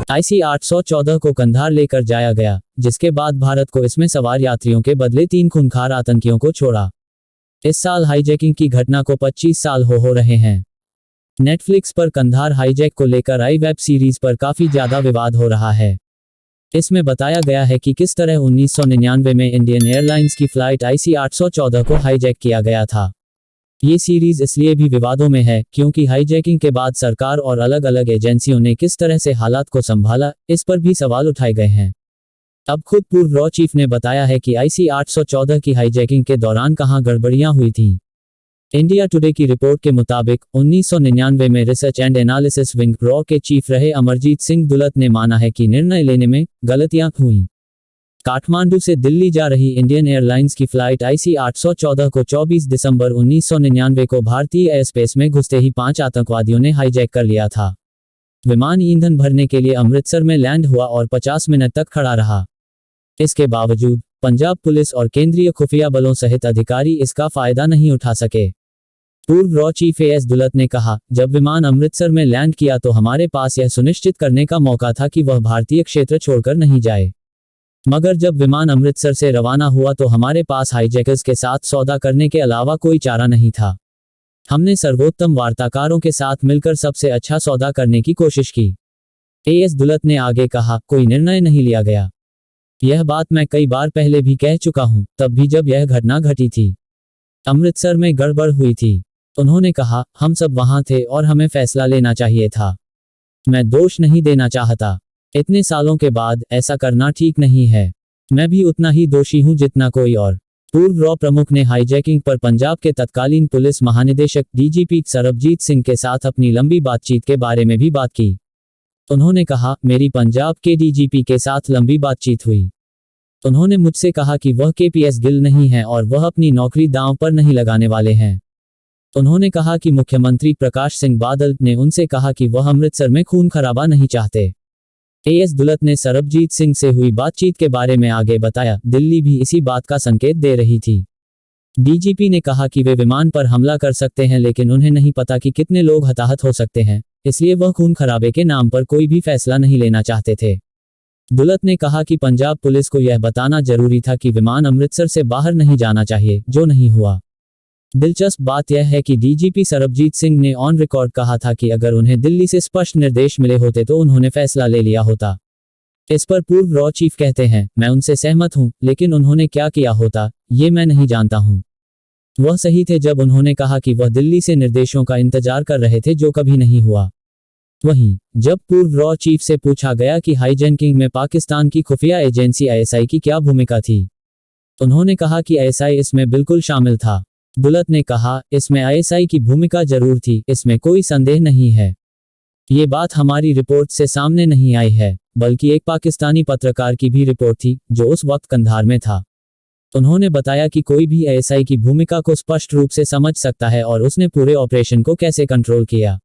IC-814 को कंधार लेकर जाया गया, जिसके बाद भारत को इसमें सवार यात्रियों के बदले 3 खूंखार आतंकियों को छोड़ा। इस साल हाईजैकिंग की घटना को 25 साल हो रहे हैं। नेटफ्लिक्स पर कंधार हाईजैक को लेकर आई वेब सीरीज पर काफी ज्यादा विवाद हो रहा है। इसमें बताया गया है कि किस तरह 1999 में इंडियन एयरलाइंस की फ्लाइट IC-814 को हाईजैक किया गया था। ये सीरीज इसलिए भी विवादों में है क्योंकि हाईजैकिंग के बाद सरकार और अलग अलग एजेंसियों ने किस तरह से हालात को संभाला, इस पर भी सवाल उठाए गए हैं। अब खुद पूर्व रॉ चीफ ने बताया है कि IC-814 की हाईजैकिंग के दौरान कहां गड़बड़ियां हुई थीं। इंडिया टुडे की रिपोर्ट के मुताबिक 1999 में research and analysis wing raw के चीफ रहे अमरजीत सिंह दुलत ने माना है कि निर्णय लेने में गलतियां हुईं। काठमांडू से दिल्ली जा रही इंडियन एयरलाइंस की फ्लाइट IC-814 को 24 दिसंबर 1999 को भारतीय एयरस्पेस में घुसते ही 5 आतंकवादियों ने हाईजैक कर लिया था। विमान ईंधन भरने के लिए अमृतसर में लैंड हुआ और 50 मिनट तक खड़ा रहा। इसके बावजूद पंजाब पुलिस और केंद्रीय खुफिया बलों सहित अधिकारी इसका फायदा नहीं उठा सके। पूर्व रॉ चीफ AS दुलत ने कहा, जब विमान अमृतसर में लैंड किया तो हमारे पास यह सुनिश्चित करने का मौका था कि वह भारतीय क्षेत्र छोड़कर नहीं जाए। मगर जब विमान अमृतसर से रवाना हुआ तो हमारे पास हाईजैकर्स के साथ सौदा करने के अलावा कोई चारा नहीं था। हमने सर्वोत्तम वार्ताकारों के साथ मिलकर सबसे अच्छा सौदा करने की कोशिश की। AS दुलत ने आगे कहा, कोई निर्णय नहीं लिया गया। यह बात मैं कई बार पहले भी कह चुका हूं, तब भी जब यह घटना घटी थी। अमृतसर में गड़बड़ हुई थी। उन्होंने कहा, हम सब वहां थे और हमें फैसला लेना चाहिए था। मैं दोष नहीं देना चाहता। इतने सालों के बाद ऐसा करना ठीक नहीं है। मैं भी उतना ही दोषी हूं जितना कोई और। पूर्व रॉ प्रमुख ने हाईजैकिंग पर पंजाब के तत्कालीन पुलिस महानिदेशक DGP सरबजीत सिंह के साथ अपनी लंबी बातचीत के बारे में भी बात की। उन्होंने कहा, मेरी पंजाब के DGP के साथ लंबी बातचीत हुई। उन्होंने मुझसे कहा कि वह KPS गिल नहीं है और वह अपनी नौकरी दांव पर नहीं लगाने वाले हैं। उन्होंने कहा कि मुख्यमंत्री प्रकाश सिंह बादल ने उनसे कहा कि वह अमृतसर में खून खराबा नहीं चाहते। AS दुलत ने सरबजीत सिंह से हुई बातचीत के बारे में आगे बताया, दिल्ली भी इसी बात का संकेत दे रही थी। DGP ने कहा कि वे विमान पर हमला कर सकते हैं लेकिन उन्हें नहीं पता कि कितने लोग हताहत हो सकते हैं, इसलिए वह खून खराबे के नाम पर कोई भी फैसला नहीं लेना चाहते थे। दुलत ने कहा कि पंजाब पुलिस को यह बताना जरूरी था कि विमान अमृतसर से बाहर नहीं जाना चाहिए, जो नहीं हुआ। दिलचस्प बात यह है कि DGP सरबजीत सिंह ने ऑन रिकॉर्ड कहा था कि अगर उन्हें दिल्ली से स्पष्ट निर्देश मिले होते तो उन्होंने फैसला ले लिया होता। इस पर पूर्व रॉ चीफ कहते हैं, मैं उनसे सहमत हूं, लेकिन उन्होंने क्या किया होता, ये मैं नहीं जानता हूं। वह सही थे जब उन्होंने कहा कि वह दिल्ली से निर्देशों का इंतजार कर रहे थे, जो कभी नहीं हुआ। वहीं जब पूर्व रॉ चीफ से पूछा गया कि हाईजैकिंग में पाकिस्तान की खुफिया एजेंसी ISI की क्या भूमिका थी, उन्होंने कहा कि ISI इसमें बिल्कुल शामिल था। दुलत ने कहा, इसमें ISI की भूमिका जरूर थी, इसमें कोई संदेह नहीं है। ये बात हमारी रिपोर्ट से सामने नहीं आई है, बल्कि एक पाकिस्तानी पत्रकार की भी रिपोर्ट थी, जो उस वक्त कंधार में था। उन्होंने बताया कि कोई भी ISI की भूमिका को स्पष्ट रूप से समझ सकता है और उसने पूरे ऑपरेशन को कैसे कंट्रोल किया।